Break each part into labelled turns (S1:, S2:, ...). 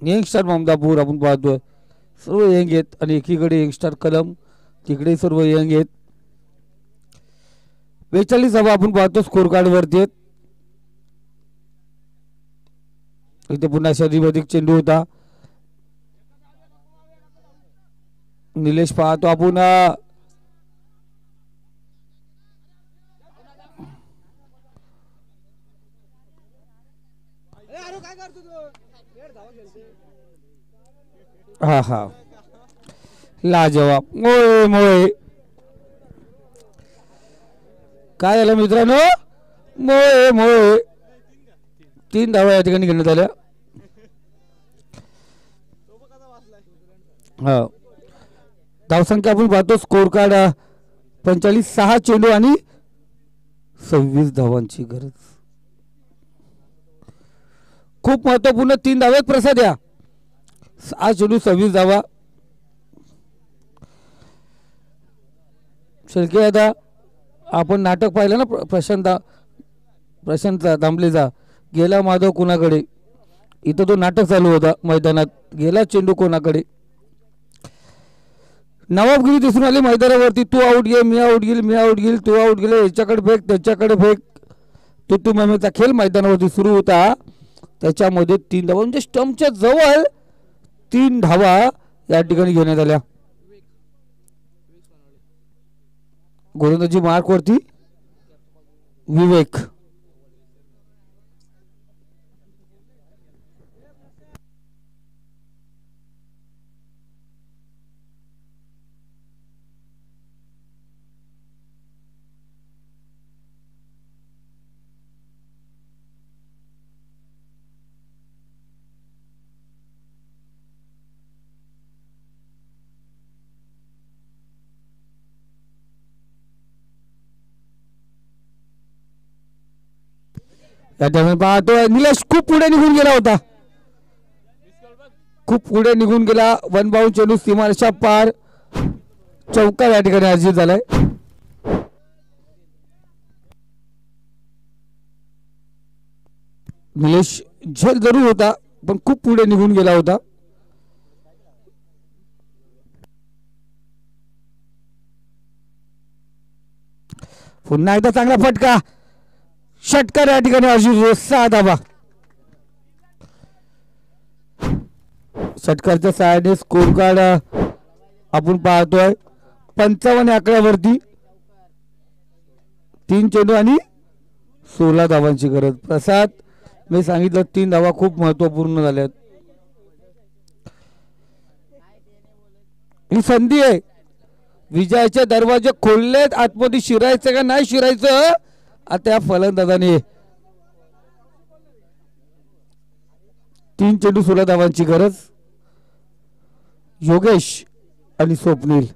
S1: Youngster Mamdapur आपण पाहतोय सर्व यंग आहेत आणि एकीकडे यंगस्टार कलम तिकडे सर्व यंग आहेत. 42 धावा आपण पाहतो स्कोर कार्ड वरती आहेत. इथे पुन्हा शरीरधिक चेंडू होता. निलेश पाहतो आपण हा हा लाजवाब मोळे मोळे काय झालं मित्रांनो मोळे मोळे 3 धावा या ठिकाणी घेण्यात आल्या. हा धावसंख्या आपण पाहतो स्कोर कार्ड 45 6 चेंडू आणि 26 धावांची गरज. खूप महत्वपूर्ण 3 धावेत प्रसाद या 6 चेंडू 26 धावा. शेळके आता आपण नाटक पाहिलं ना प्रशांत दामलेचा गेला माधव कोणाकडे. इथं तो नाटक चालू होता मैदानात गेला चेंडू कोणाकडे. नवाबगिरी दिसून आली मैदानावरती. तू आउट घे मी आउट घेईल मी आउट घेईल तू आउट गेले याच्याकडे फेक त्याच्याकडे फेक तू मॅमेचा खेळ मैदानावरती सुरू होता. त्याच्यामध्ये 3 धावा म्हणजे स्टंपच्या जवळ 3 धावा या ठिकाणी घेण्यात आल्या. गोलंदाजी मार्क वरती विवेक. या ठिकाणी पाहतो निलेश खूप पुढे निघून गेला होता. खूप पुढे निघून गेला. 1 बाउंड चेंडू सीमारेषा पार चौकार या ठिकाणी अर्जित झालाय. निलेश झेल जरूर होता पण खूप पुढे निघून गेला होता. पुन्हा एकदा चांगला फटका षटकार या ठिकाणी अर्जित 6 धावा. षटकारच्या सहाय्याने स्कोर कार्ड आपण पाहतोय 55 आकड्यावरती 3 चेंडू आणि 16 धावांची गरज. प्रसाद मी सांगितलं 3 धावा खूप महत्वपूर्ण झाल्यात. ही संधी आहे विजयाचे दरवाजे खोललेत. आतमध्ये शिरायचं का नाही शिरायचं आता या फलंदाजाने 3 चेंडू 16 धावांची गरज. योगेश आणि स्वप्नील.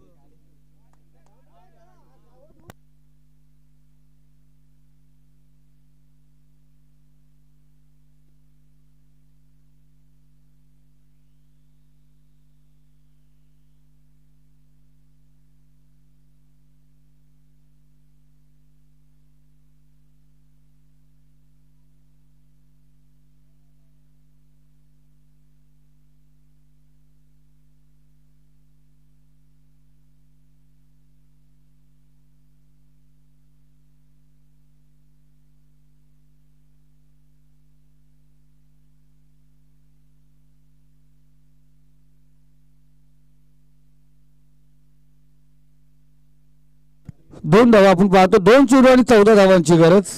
S1: दोन धावा आपण पाहतो 2 चेंडू आणि 14 धावांची गरज.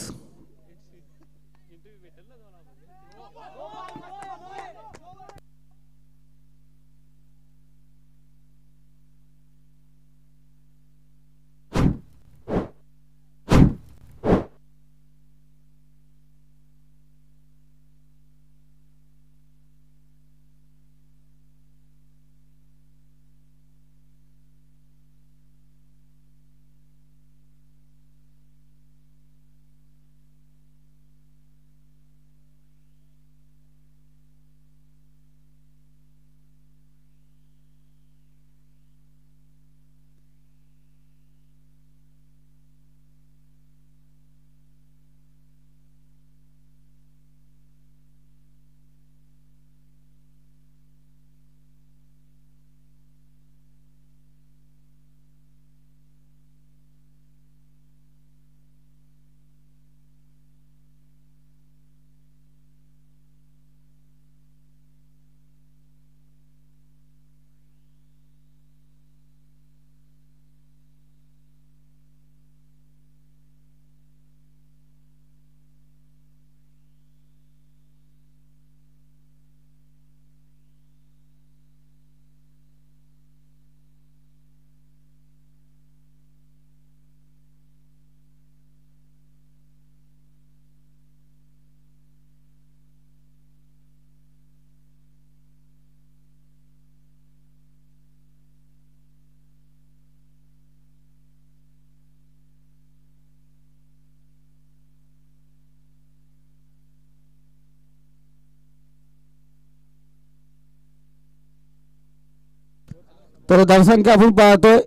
S1: तर धावसंख्या आपण पाहतोय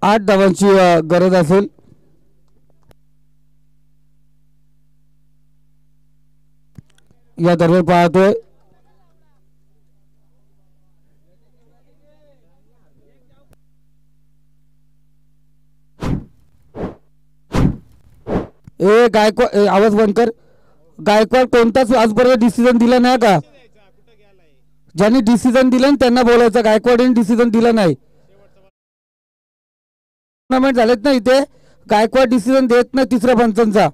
S1: 8 धावांची गरज असेल. या दरम्यान पाहतोय गायकवाड, आवाज बंद कर. गायकवाड कोणताच आजपर्यंत डिसिजन दिला नाही का? ज्यांनी डिसिजन दिलं त्यांना बोलायचं. गायकवाडने डिसिजन दिला नाही. टुर्नामेंट झालेत ना इथे, गायकवाड डिसिजन देत नाही तिसऱ्या पंचांचा.